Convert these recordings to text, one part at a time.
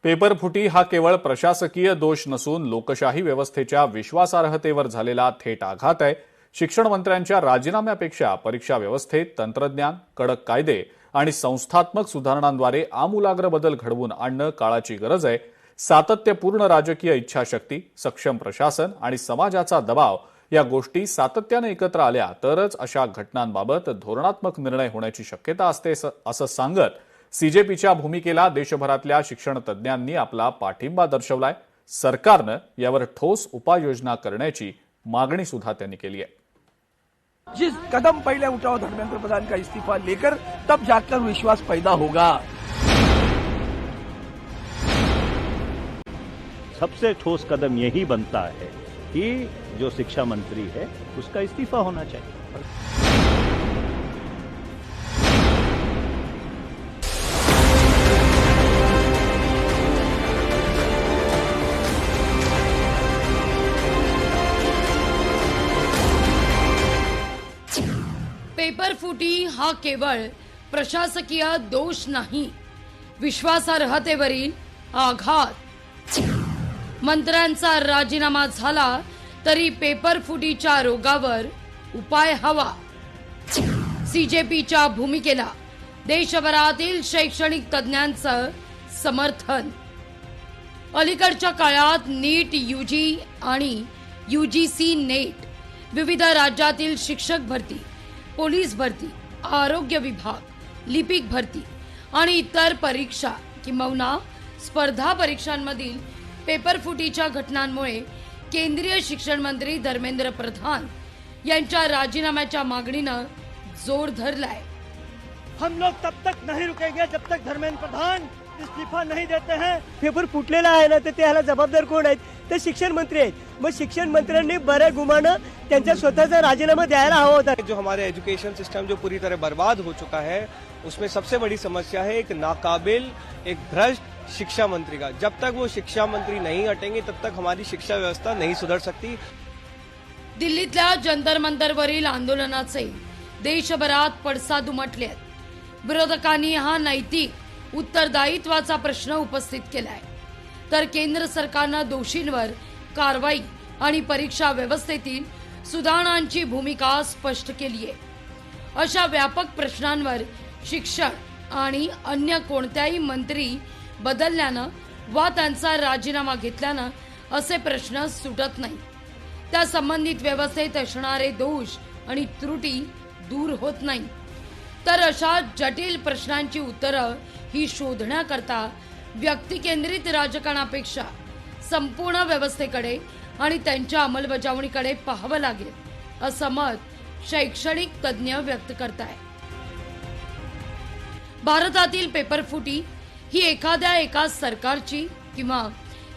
पेपरफुटी हा केवळ प्रशासकीय दोष नसून लोकशाही व्यवस्थेच्या विश्वासार्हतेवर झालेला थेट आघात आहे। शिक्षण मंत्र्यांच्या राजीनाम्यापेक्षा परीक्षा व्यवस्थेत तंत्रज्ञान, कडक कायदे आणि संस्थात्मक सुधारणांद्वारे आमूलाग्र बदल घडवून आणणं काळाची गरज आहे। सातत्यपूर्ण राजकीय इच्छाशक्ती, सक्षम प्रशासन आणि समाजाचा दबाव या गोष्टी सातत्याने एकत्र आल्या तरच अशा घटनांबाबत धोरणात्मक निर्णय होण्याची शक्यता असते, असं सांगत सीजेपीच्या भूमिकेला देशभरातल्या शिक्षण तज्ज्ञांनी आपला पाठिंबा दर्शवलाय। सरकारनं यावर ठोस उपाययोजना करण्याची मागणी सुद्धा त्यांनी केली आहे। जिस कदम पहले उठाओ धर्मेंद्र प्रधान का इस्तीफा लेकर, तब जाकर विश्वास पैदा होगा। सबसे ठोस कदम यही बनता है कि जो शिक्षा मंत्री है उसका इस्तीफा होना चाहिए। पेपरफुटी हा केवळ प्रशासकीय दोष नाही, विश्वासार्हतेवरील आघात। मंत्र्यांचा राजीनामा झाला तरी पेपरफुटीच्या रोगावर उपाय हवा। सीजेपीच्या भूमिकेला देशभरातील शैक्षणिक तज्ज्ञांचं समर्थन। अलीकडच्या काळात नीट यूजी आणि यूजीसी नेट, विविध राज्यातील शिक्षक भरती, पोलीस भरती, आरोग्य विभाग, लिपिक भरती आणि इतर परीक्षा किंवा स्पर्धा परीक्षांमधील पेपरफुटीच्या घटनांमुळे केंद्रीय शिक्षण मंत्री धर्मेंद्र प्रधान यांच्या राजीनाम्याच्या मागणीनं जोर धरलाय। हम लोग तब तक नहीं रुकेंगे जब तक धर्मेंद्र प्रधान इस्तीफा नहीं देते हैं। पेपर फुटलेला आहे ना, तर त्याला जबाबदार कोण आहेत? ते शिक्षण मंत्री आहेत। मग शिक्षण मंत्र्यांनी बरे गुमानं त्यांचा स्वतःचा राजीनामा द्यायला हवा होता। जो हमारे एजुकेशन सिस्टम जो पूरी तरह बर्बाद हो चुका है, उसमें सबसे बड़ी समस्या है एक नाकाबिल, एक भ्रष्ट शिक्षा मंत्री का। जब तक वो शिक्षा मंत्री नहीं हटेंगे तब तक हमारी शिक्षा व्यवस्था नहीं सुधर सकती। दिल्लीतल्या जंतर मंतरवरील आंदोलनाचे देशभरात पडसाद उमटले। विरोधकांनी हा नैतिक उत्तरदायित्वाचा प्रश्न उपस्थित केलाय, तर केंद्र सरकारनं दोषींवर कारवाई आणि परीक्षा व्यवस्थेतील सुधारणांची भूमिका स्पष्ट केली आहे। अशा व्यापक प्रश्नांवर शिक्षण आणि अन्य कोणत्याही मंत्री बदलल्यानं वा त्यांचा राजीनामा घेतल्यानं असे प्रश्न सुटत नाही। त्या संबंधित व्यवस्थेत असणारे दोष आणि त्रुटी दूर होत नाही, तर अशा जटिल प्रश्नांची उत्तरं ही शोधण्याकरता व्यक्तिकेंद्रित राजकारणापेक्षा संपूर्ण व्यवस्थेकडे आणि त्यांच्या अंमलबजावणीकडे पाहावं लागेल, असं मत शैक्षणिक तज्ज्ञ व्यक्त करतायत। भारतातील पेपरफुटी ही एका सरकारची किंवा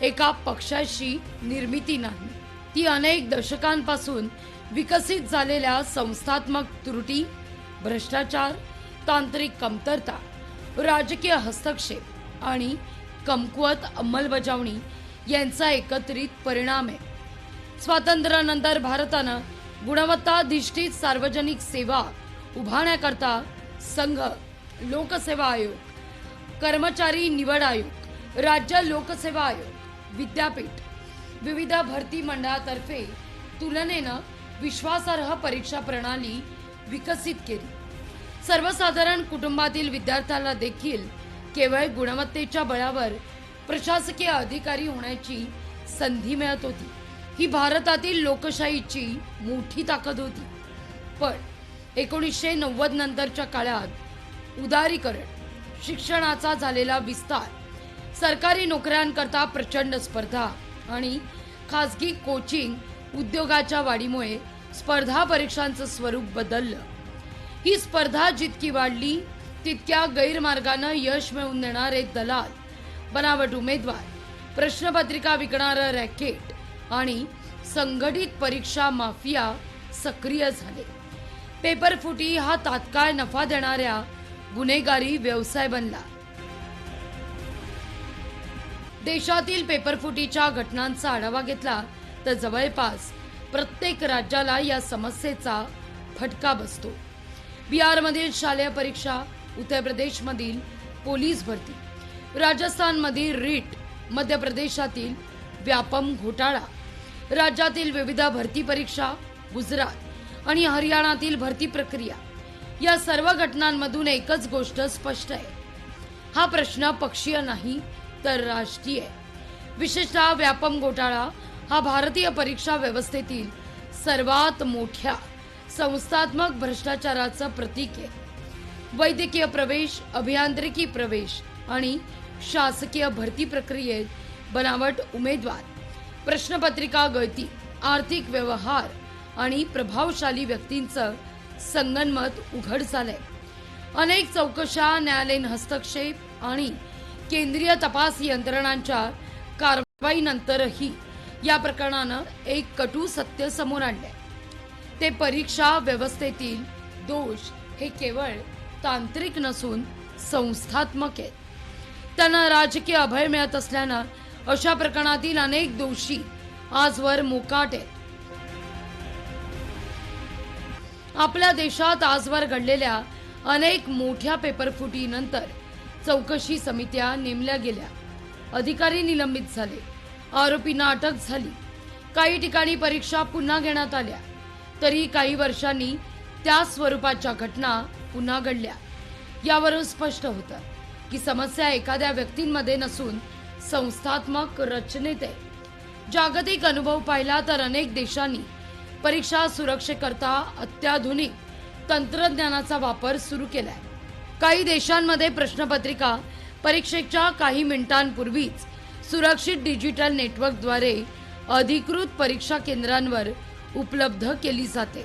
एका पक्षाची निर्मिती नाही, ती अनेक दशकांपासून विकसित झालेल्या संस्थात्मक त्रुटी, भ्रष्टाचार, तांत्रिक कमतरता, राजकीय हस्तक्षेप आणि कमकुवत अंमलबजावणी यांचा एकत्रित परिणाम आहे। स्वातंत्र्यानंतर भारतानं गुणवत्ताधिष्ठित सार्वजनिक सेवा उभारण्याकरता संघ, लोकसेवा आयोग, कर्मचारी निवड आयोग, राज्य लोकसेवा आयोग, विद्यापीठ, विविध भरती मंडळातर्फे तुलनेनं विश्वासार्ह परीक्षा प्रणाली विकसित केली। सर्वसाधारण कुटुंबातील विद्यार्थ्याला देखील केवळ गुणवत्तेच्या बळावर प्रशासकीय अधिकारी होण्याची संधी मिळत होती। ही भारतातील लोकशाहीची मोठी ताकद होती। पण 1990 नंतरच्या काळात उदारीकरण, शिक्षणाचा झालेला विस्तार, सरकारी नोकऱ्यांकरता प्रचंड स्पर्धा आणि खासगी कोचिंग उद्योगाच्या वाढीमुळे स्पर्धा परीक्षांचं स्वरूप बदललं। ही स्पर्धा जितकी वाढली तितक्या गैरमार्गानं यश मिळवून देणारे दलाल, बनावट उमेदवार, प्रश्नपत्रिका विकणारं रॅकेट आणि संघटित परीक्षा माफिया सक्रिय झाले। पेपरफुटी हा तात्काळ नफा देणाऱ्या गुन्हेगारी व्यवसाय बनला। देशातील पेपरफुटीच्या घटनांचा आढावा घेतला तर जवळपास प्रत्येक राज्याला या समस्येचा फटका बसतो। बिहारमधील शालेय परीक्षा, उत्तर प्रदेशमधील पोलीस भरती, राजस्थानमधील रीट, मध्य प्रदेशातील व्यापम घोटाळा, राज्यातील विविध भरती परीक्षा, गुजरात आणि हरियाणातील भरती प्रक्रिया, या सर्व घटनांमधून एकच गोष्ट स्पष्ट आहे. हा प्रश्न पक्षीय नाही तर राष्ट्रीय. विशेषतः व्यापम घोटाळा हा भारतीय परीक्षा व्यवस्थेतील सर्वात मोठ्या संस्थात्मक भ्रष्टाचाराचं प्रतीक आहे. वैद्यकीय प्रवेश, अभियांत्रिकी प्रवेश आणि शासकीय भरती प्रक्रियेत बनावट उमेदवार, प्रश्नपत्रिका गळती, आर्थिक व्यवहार आणि प्रभावशाली व्यक्तींचं संगनमत उघड झालंय. अनेक चौकशा, न्यायालयीन हस्तक्षेप आणि केंद्रीय तपास यंत्रणांच्या कारवाईनंतरही या प्रकरणानं एक कटू सत्य समोर आणलंय. ते परीक्षा व्यवस्थेतील दोष हे केवळ तांत्रिक नसून संस्थात्मक आहेत. त्यांना राजकीय अभय मिळत असल्यानं अशा प्रकरणातील अनेक दोषी आजवर मोकाट आहेत. आपल्या देशात आजवर घडलेल्या अनेक मोठ्या पेपरफुटीनंतर चौकशी समित्या नेमल्या गेल्या, अधिकारी निलंबित झाले, आरोपींना अटक झाली. काही ठिकाणी परीक्षा पुन्हा घेण्यात आल्या, तरी काही वर्षांनी त्या स्वरूपाच्या घटना पुन्हा घडल्या. यावरून स्पष्ट होतं की समस्या एखाद्या व्यक्तींमध्ये नसून संस्थात्मक रचनेत आहे. जागतिक अनुभव पाहिला तर अनेक देशांनी परीक्षा सुरक्षेकरता अत्याधुनिक तंत्रज्ञानाचा वापर सुरू केलाय. काही देशांमध्ये प्रश्नपत्रिका परीक्षेच्या काही मिनिटांपूर्वीच सुरक्षित डिजिटल नेटवर्कद्वारे अधिकृत परीक्षा केंद्रांवर उपलब्ध केली जाते.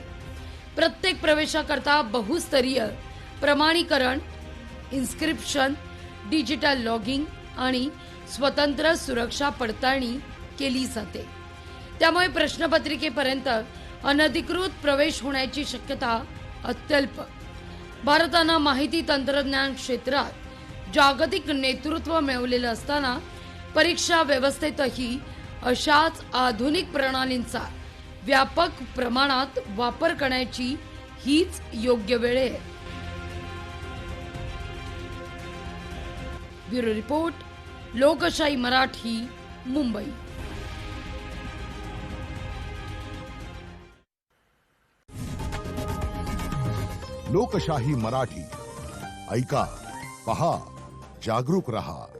प्रत्येक प्रवेशाकरता बहुस्तरीय प्रमाणीकरण, इन्स्क्रिप्शन, डिजिटल लॉगिंग आणि स्वतंत्र सुरक्षा पडताळणी केली जाते. त्यामुळे प्रश्नपत्रिकेपर्यंत अनधिकृत प्रवेश होण्याची शक्यता अत्यल्प. भारतानं माहिती तंत्रज्ञान क्षेत्रात जागतिक नेतृत्व मिळवलेलं असताना परीक्षा व्यवस्थेतही अशाच आधुनिक प्रणालींचा व्यापक प्रमाणात वापर करण्याची हीच योग्य वेळ आहे. ब्युरो रिपोर्ट, लोकशाही मराठी, मुंबई. लोकशाही मराठी ऐका, पहा, जागरूक रहा.